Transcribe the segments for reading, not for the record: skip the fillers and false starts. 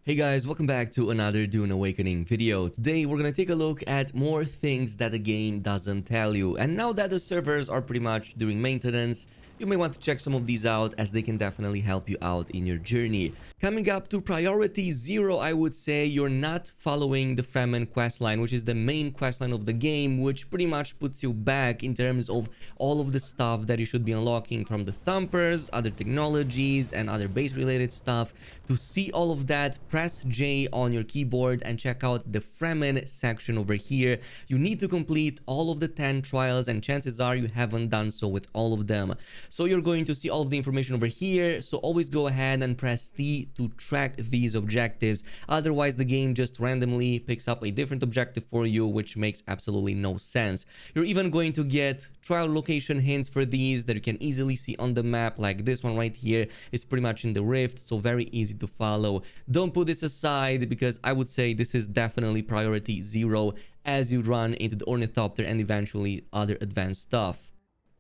Hey guys, welcome back to another Dune Awakening video. Today we're gonna take a look at more things that the game doesn't tell you. And now that the servers are pretty much doing maintenance, you may want to check some of these out as they can definitely help you out in your journey. Coming up to priority 0, I would say you're not following the Fremen questline, which is the main questline of the game, which pretty much puts you back in terms of all of the stuff that you should be unlocking from the Thumpers, other technologies, and other base related stuff. To see all of that, press J on your keyboard and check out the Fremen section over here. You need to complete all of the 10 trials, and chances are you haven't done so with all of them. So you're going to see all of the information over here, so always go ahead and press T to track these objectives. Otherwise, the game just randomly picks up a different objective for you, which makes absolutely no sense. You're even going to get trial location hints for these that you can easily see on the map, like this one right here is pretty much in the rift, so very easy to follow. Don't put this aside because I would say this is definitely priority 0 as you run into the ornithopter and eventually other advanced stuff.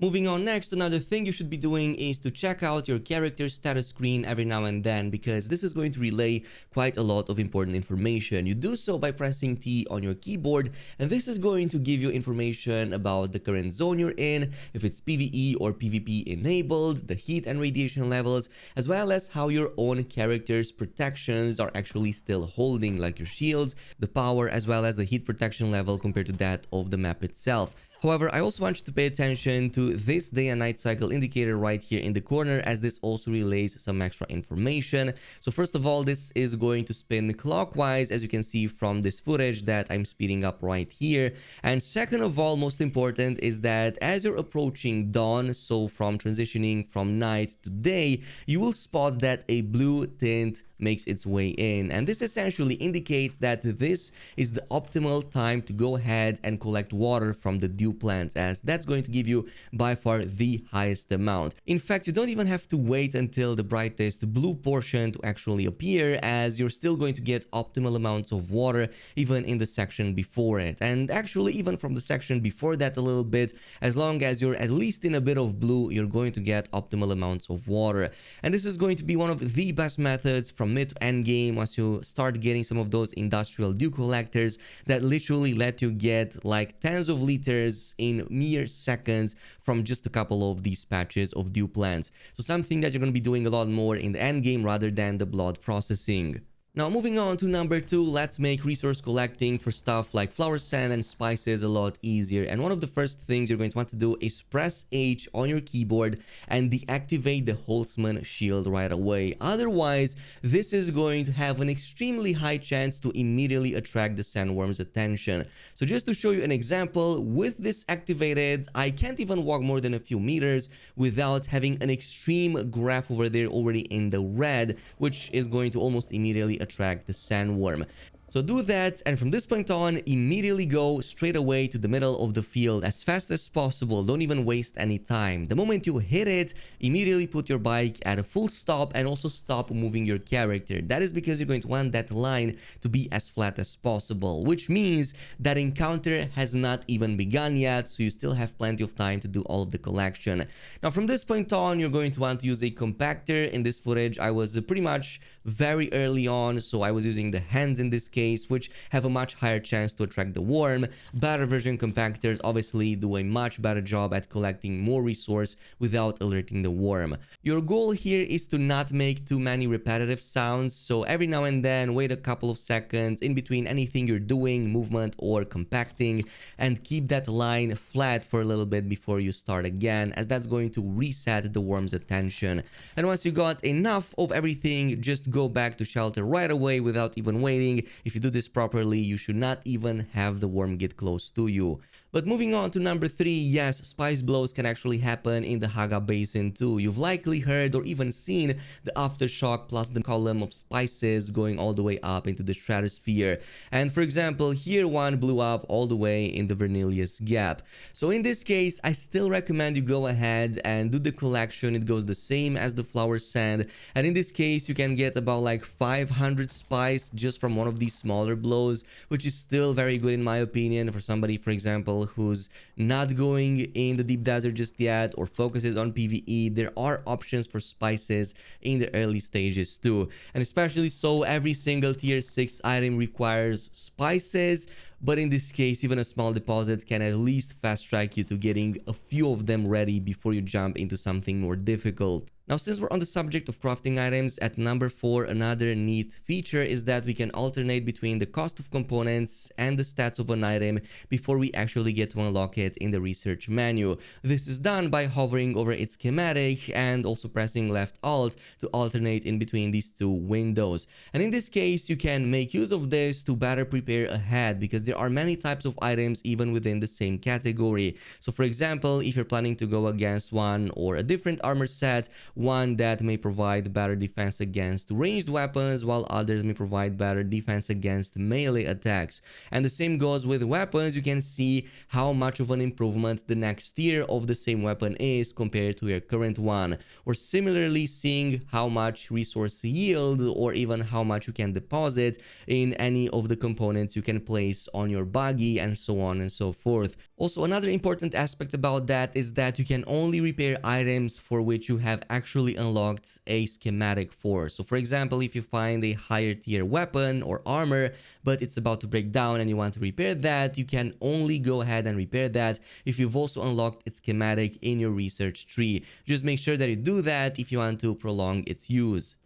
Moving on next, another thing you should be doing is to check out your character status screen every now and then, because this is going to relay quite a lot of important information. You do so by pressing T on your keyboard, and this is going to give you information about the current zone you're in, if it's PvE or PvP enabled, the heat and radiation levels, as well as how your own character's protections are actually still holding, like your shields, the power, as well as the heat protection level compared to that of the map itself. However, I also want you to pay attention to this day and night cycle indicator right here in the corner, as this also relays some extra information. So first of all, this is going to spin clockwise, as you can see from this footage that I'm speeding up right here. And second of all, most important is that as you're approaching dawn, so from transitioning from night to day, you will spot that a blue tint makes its way in, and this essentially indicates that this is the optimal time to go ahead and collect water from the dew plants, as that's going to give you by far the highest amount. In fact, you don't even have to wait until the brightest blue portion to actually appear, as you're still going to get optimal amounts of water even in the section before it, and actually even from the section before that a little bit. As long as you're at least in a bit of blue, you're going to get optimal amounts of water, and this is going to be one of the best methods from mid to end game once you start getting some of those industrial dew collectors that literally let you get like tens of liters in mere seconds from just a couple of these patches of dew plants. So something that you're going to be doing a lot more in the end game rather than the blood processing. Now, moving on to number 2, let's make resource collecting for stuff like flower sand and spices a lot easier. And one of the first things you're going to want to do is press H on your keyboard and deactivate the Holtzman shield right away. Otherwise, this is going to have an extremely high chance to immediately attract the sandworm's attention. So just to show you an example, with this activated, I can't even walk more than a few meters without having an extreme graph over there already in the red, which is going to almost immediately attract the sandworm. So do that, and from this point on, immediately go straight away to the middle of the field as fast as possible. Don't even waste any time. The moment you hit it, immediately put your bike at a full stop and also stop moving your character. That is because you're going to want that line to be as flat as possible, which means that encounter has not even begun yet, so you still have plenty of time to do all of the collection. Now from this point on, you're going to want to use a compactor. In this footage, I was pretty much very early on, so I was using the hands in this case, which have a much higher chance to attract the worm. Better version compactors obviously do a much better job at collecting more resource without alerting the worm. Your goal here is to not make too many repetitive sounds, so every now and then wait a couple of seconds in between anything you're doing, movement or compacting, and keep that line flat for a little bit before you start again, as that's going to reset the worm's attention. And once you got enough of everything, just go back to shelter right away without even waiting. If you do this properly, you should not even have the worm get close to you. But moving on to number 3, yes, spice blows can actually happen in the Haga Basin too. You've likely heard or even seen the aftershock plus the column of spices going all the way up into the stratosphere. And for example, here one blew up all the way in the Vernilius Gap. So in this case, I still recommend you go ahead and do the collection. It goes the same as the flower sand. And in this case, you can get about like 500 spice just from one of these smaller blows, which is still very good in my opinion for somebody, for example, example, who's not going in the deep desert just yet or focuses on PvE, there are options for spices in the early stages too. And especially so, every single tier 6 item requires spices, but in this case, even a small deposit can at least fast track you to getting a few of them ready before you jump into something more difficult. Now, since we're on the subject of crafting items, at number 4, another neat feature is that we can alternate between the cost of components and the stats of an item before we actually get to unlock it in the research menu. This is done by hovering over its schematic and also pressing left alt to alternate in between these two windows. And in this case, you can make use of this to better prepare ahead, because there are many types of items even within the same category. So for example, if you're planning to go against one or a different armor set, one that may provide better defense against ranged weapons, while others may provide better defense against melee attacks. And the same goes with weapons. You can see how much of an improvement the next tier of the same weapon is compared to your current one, or similarly seeing how much resource yield or even how much you can deposit in any of the components you can place on your buggy, and so on and so forth. Also, another important aspect about that is that you can only repair items for which you have actually unlocked a schematic for. So for example, if you find a higher tier weapon or armor, but it's about to break down and you want to repair that, you can only go ahead and repair that if you've also unlocked its schematic in your research tree. Just make sure that you do that if you want to prolong its use.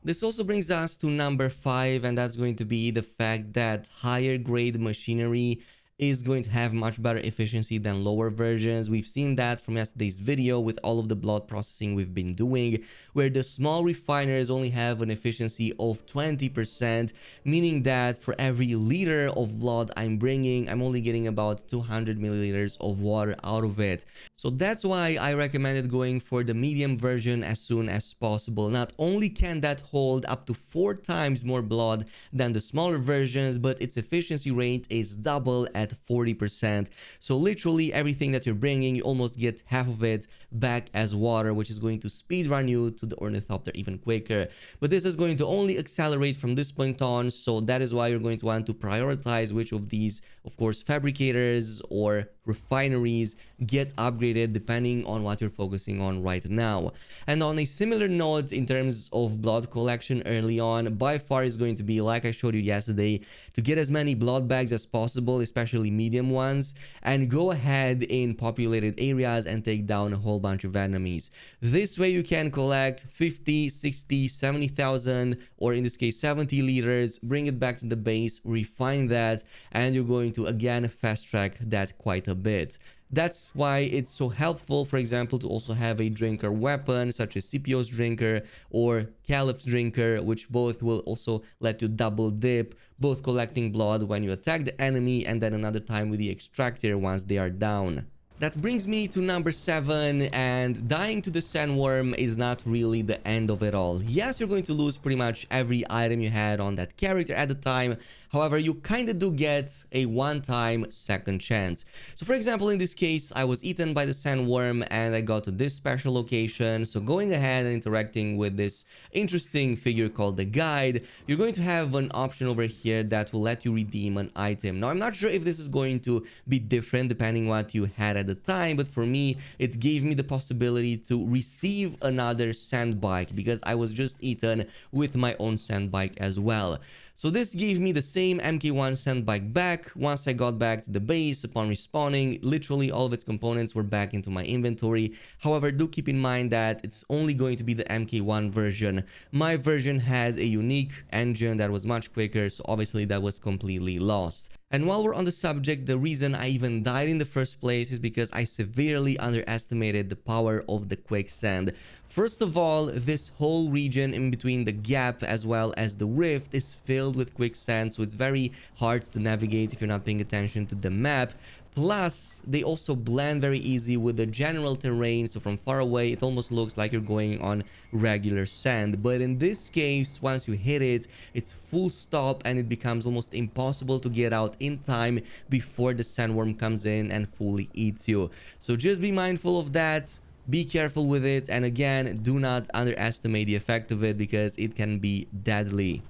This also brings us to number 5, and that's going to be the fact that higher grade machinery is going to have much better efficiency than lower versions. We've seen that from yesterday's video with all of the blood processing we've been doing, where the small refiners only have an efficiency of 20%, meaning that for every liter of blood I'm bringing, I'm only getting about 200 milliliters of water out of it. So that's why I recommended going for the medium version as soon as possible. Not only can that hold up to 4 times more blood than the smaller versions, but its efficiency rate is double at 40%. So literally everything that you're bringing, you almost get half of it back as water, which is going to speedrun you to the ornithopter even quicker. But this is going to only accelerate from this point on, so that is why you're going to want to prioritize which of these, of course, fabricators or refineries get upgraded depending on what you're focusing on right now. And on a similar note, in terms of blood collection early on, by far is going to be, like I showed you yesterday, to get as many blood bags as possible, especially medium ones, and go ahead in populated areas and take down a whole bunch of enemies. This way you can collect 50, 60, 70,000, or in this case 70 liters, bring it back to the base, refine that, and you're going to again fast track that quite a bit. That's why it's so helpful, for example, to also have a drinker weapon such as Scipio's drinker or Caliph's drinker, which both will also let you double dip, both collecting blood when you attack the enemy and then another time with the extractor once they are down. That brings me to number 7, and dying to the sandworm is not really the end of it all. Yes, you're going to lose pretty much every item you had on that character at the time. However, you kinda do get a one-time second chance. So for example, in this case, I was eaten by the sandworm and I got to this special location. So going ahead and interacting with this interesting figure called the guide, you're going to have an option over here that will let you redeem an item. Now, I'm not sure if this is going to be different depending what you had at the time, but for me, it gave me the possibility to receive another sand bike because I was just eaten with my own sand bike as well. So this gave me the same MK1 sand bike back. Once I got back to the base upon respawning, literally all of its components were back into my inventory. However, do keep in mind that it's only going to be the MK1 version. My version had a unique engine that was much quicker, so obviously that was completely lost. And while we're on the subject, the reason I even died in the first place is because I severely underestimated the power of the quicksand. First of all, this whole region in between the gap as well as the rift is filled with quicksand, so it's very hard to navigate if you're not paying attention to the map. Plus, they also blend very easy with the general terrain, so from far away it almost looks like you're going on regular sand. But in this case, once you hit it, it's full stop and it becomes almost impossible to get out in time before the sandworm comes in and fully eats you. So just be mindful of that. Be careful with it, and again, do not underestimate the effect of it because it can be deadly.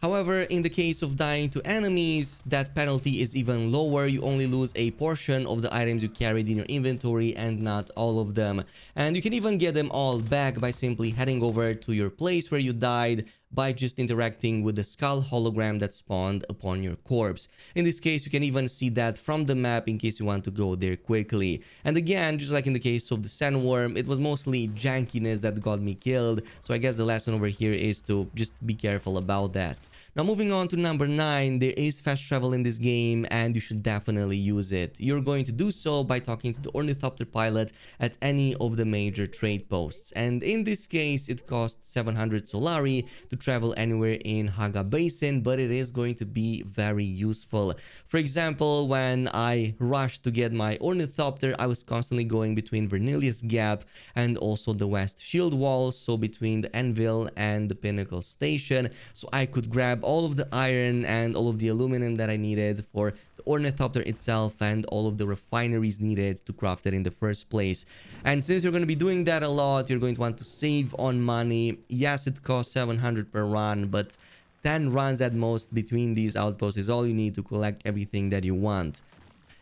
However, in the case of dying to enemies, that penalty is even lower. You only lose a portion of the items you carried in your inventory and not all of them. And you can even get them all back by simply heading over to your place where you died by just interacting with the skull hologram that spawned upon your corpse. In this case, you can even see that from the map in case you want to go there quickly. And again, just like in the case of the sandworm, it was mostly jankiness that got me killed, so I guess the lesson over here is to just be careful about that. Now moving on to number 9, there is fast travel in this game and you should definitely use it. You're going to do so by talking to the ornithopter pilot at any of the major trade posts. And in this case, it costs 700 Solari to travel anywhere in Haga Basin, but it is going to be very useful. For example, when I rushed to get my ornithopter, I was constantly going between Vernilius Gap and also the West Shield Wall, so between the Anvil and the Pinnacle Station, so I could grab all of the iron and all of the aluminum that I needed for the ornithopter itself and all of the refineries needed to craft it in the first place. And since you're going to be doing that a lot, you're going to want to save on money. Yes, it costs 700 per run, but 10 runs at most between these outposts is all you need to collect everything that you want.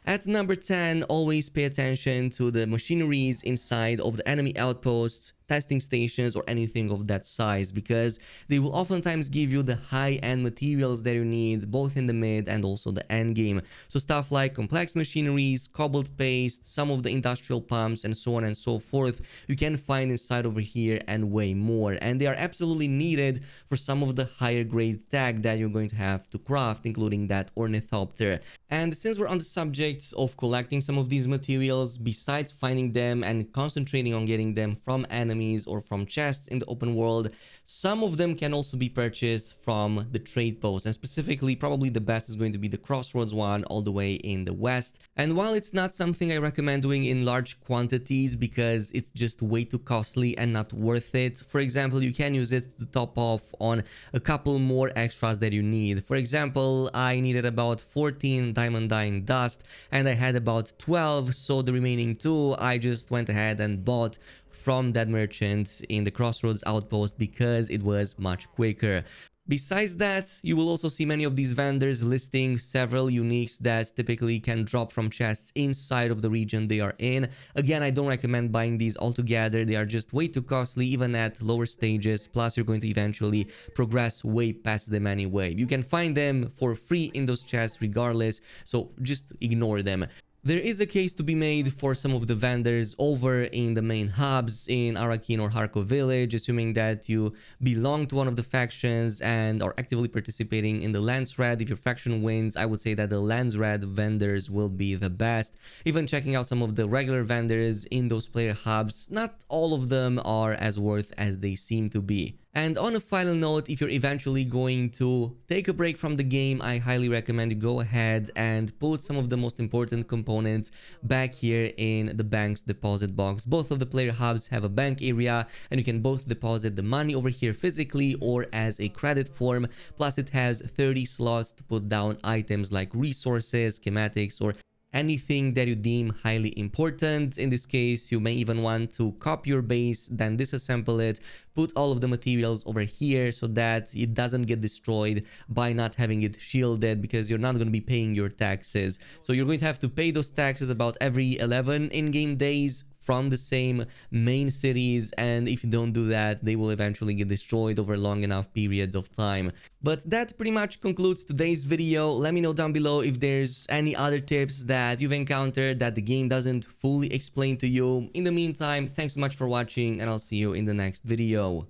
At number 10, always pay attention to the machineries inside of the enemy outposts, testing stations, or anything of that size, because they will oftentimes give you the high-end materials that you need both in the mid and also the end game. So stuff like complex machineries, cobalt paste, some of the industrial pumps, and so on and so forth, you can find inside over here and way more. And they are absolutely needed for some of the higher grade tech that you're going to have to craft, including that ornithopter. And since we're on the subject of collecting some of these materials, besides finding them and concentrating on getting them from enemies or from chests in the open world, some of them can also be purchased from the trade post, and specifically probably the best is going to be the Crossroads one all the way in the west. And while it's not something I recommend doing in large quantities because it's just way too costly and not worth it, for example, you can use it to top off on a couple more extras that you need. For example, I needed about 14 diamond dyeing dust and I had about 12, so the remaining 2 I just went ahead and bought from that merchant in the Crossroads outpost because it was much quicker. Besides that, you will also see many of these vendors listing several uniques that typically can drop from chests inside of the region they are in. Again, I don't recommend buying these altogether. They are just way too costly even at lower stages, plus you're going to eventually progress way past them anyway. You can find them for free in those chests regardless, so just ignore them. There is a case to be made for some of the vendors over in the main hubs in Arakin or Harkov village, assuming that you belong to one of the factions and are actively participating in the Lance Red. If your faction wins, I would say that the Lance Red vendors will be the best. Even checking out some of the regular vendors in those player hubs, not all of them are as worth as they seem to be. And on a final note, if you're eventually going to take a break from the game, I highly recommend you go ahead and put some of the most important components back here in the bank's deposit box. Both of the player hubs have a bank area and you can both deposit the money over here physically or as a credit form. Plus it has 30 slots to put down items like resources, schematics, or anything that you deem highly important. In this case, you may even want to copy your base, then disassemble it, put all of the materials over here so that it doesn't get destroyed by not having it shielded, because you're not going to be paying your taxes. So you're going to have to pay those taxes about every 11 in-game days from the same main cities, and if you don't do that, they will eventually get destroyed over long enough periods of time. But that pretty much concludes today's video. Let me know down below if there's any other tips that you've encountered that the game doesn't fully explain to you. In the meantime, thanks so much for watching, and I'll see you in the next video.